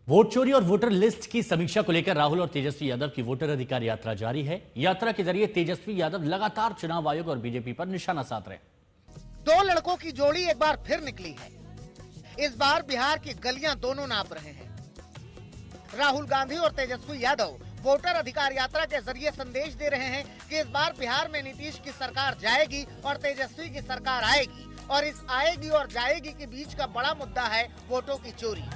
Vote चोरी और voter list की समीक्षा को लेकर राहुल और तेजस्वी यादव की वोटर अधिकार यात्रा जारी है। यात्रा के जरिए तेजस्वी यादव लगातार चुनाव आयोग और बीजेपी पर निशाना साध रहे हैं। दो लड़कों की जोड़ी एक बार फिर निकली है। इस बार बिहार की गलियां दोनों नाप रहे हैं। राहुल गांधी और तेजस्वी यादव वोटर अधिकार यात्रा के जरिए संदेश दे रहे हैं कि इस बार बिहार में नीतीश की सरकार जाएगी और तेजस्वी की सरकार आएगी, और इस आएगी और जाएगी के बीच का बड़ा मुद्दा है वोटों की चोरी।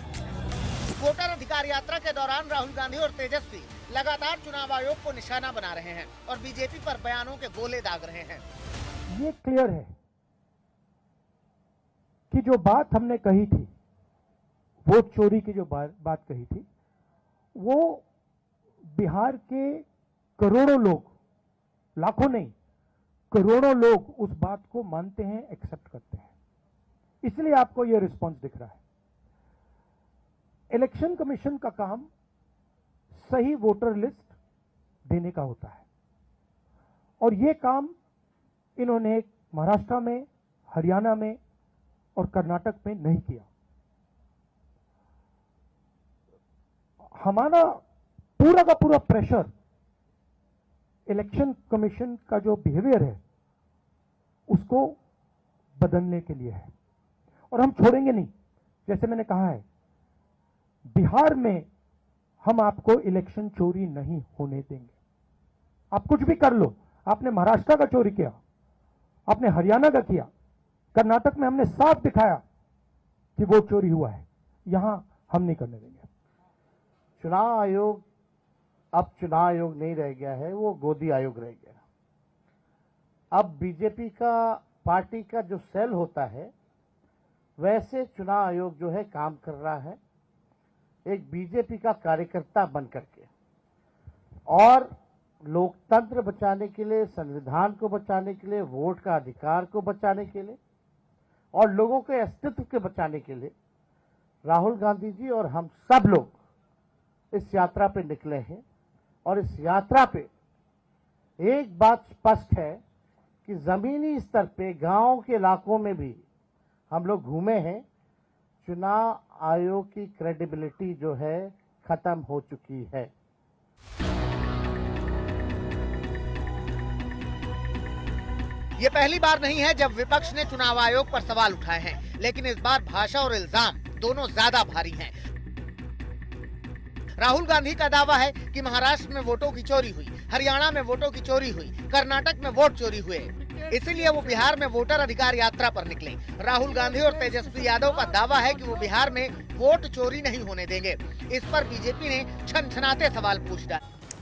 वोटर अधिकार यात्रा के दौरान राहुल गांधी और तेजस्वी लगातार चुनाव आयोग को निशाना बना रहे हैं और बीजेपी पर बयानों के गोले दाग रहे हैं। ये क्लियर है कि जो बात हमने कही थी, वोट चोरी की जो बात कही थी, वो बिहार के करोड़ों लोग, लाखों नहीं करोड़ों लोग उस बात को मानते हैं, एक्सेप्ट करते हैं। इसलिए आपको ये रिस्पांस दिख रहा है। इलेक्शन कमीशन का काम सही वोटर लिस्ट देने का होता है, और ये काम इन्होंने महाराष्ट्र में, हरियाणा में और कर्नाटक में नहीं किया। हमारा पूरा का पूरा प्रेशर इलेक्शन कमीशन का जो बिहेवियर है उसको बदलने के लिए है, और हम छोड़ेंगे नहीं। जैसे मैंने कहा है, बिहार में हम आपको इलेक्शन चोरी नहीं होने देंगे। आप कुछ भी कर लो, आपने महाराष्ट्र का चोरी किया, आपने हरियाणा का किया, कर्नाटक में हमने साफ दिखाया कि वोट चोरी हुआ है, यहां हम नहीं करने देंगे। चुनाव आयोग अब चुनाव आयोग नहीं रह गया है, वो गोदी आयोग रह गया। अब बीजेपी का पार्टी का जो सेल होता है, वैसे चुनाव आयोग जो है काम कर रहा है एक बीजेपी का कार्यकर्ता बन करके, और लोकतंत्र बचाने के लिए, संविधान को बचाने के लिए, वोट का अधिकार को बचाने के लिए और लोगों के अस्तित्व के बचाने के लिए राहुल गांधी जी और हम सब लोग इस यात्रा पे निकले हैं। और इस यात्रा पे एक बात स्पष्ट है कि जमीनी स्तर पे गांव के इलाकों में भी हम लोग घूमे हैं। चुनाव आयोग की क्रेडिबिलिटी जो है खत्म हो चुकी है। ये पहली बार नहीं है जब विपक्ष ने चुनाव आयोग पर सवाल उठाए हैं, लेकिन इस बार भाषा और इल्जाम दोनों ज्यादा भारी हैं। राहुल गांधी का दावा है कि महाराष्ट्र में वोटों की चोरी हुई, हरियाणा में वोटों की चोरी हुई, कर्नाटक में वोट चोरी हुए, इसीलिए वो बिहार में वोटर अधिकार यात्रा पर निकले। राहुल गांधी और तेजस्वी यादव का दावा है कि वो बिहार में वोट चोरी नहीं होने देंगे। इस पर बीजेपी ने छनछनाते सवाल पूछ डाले।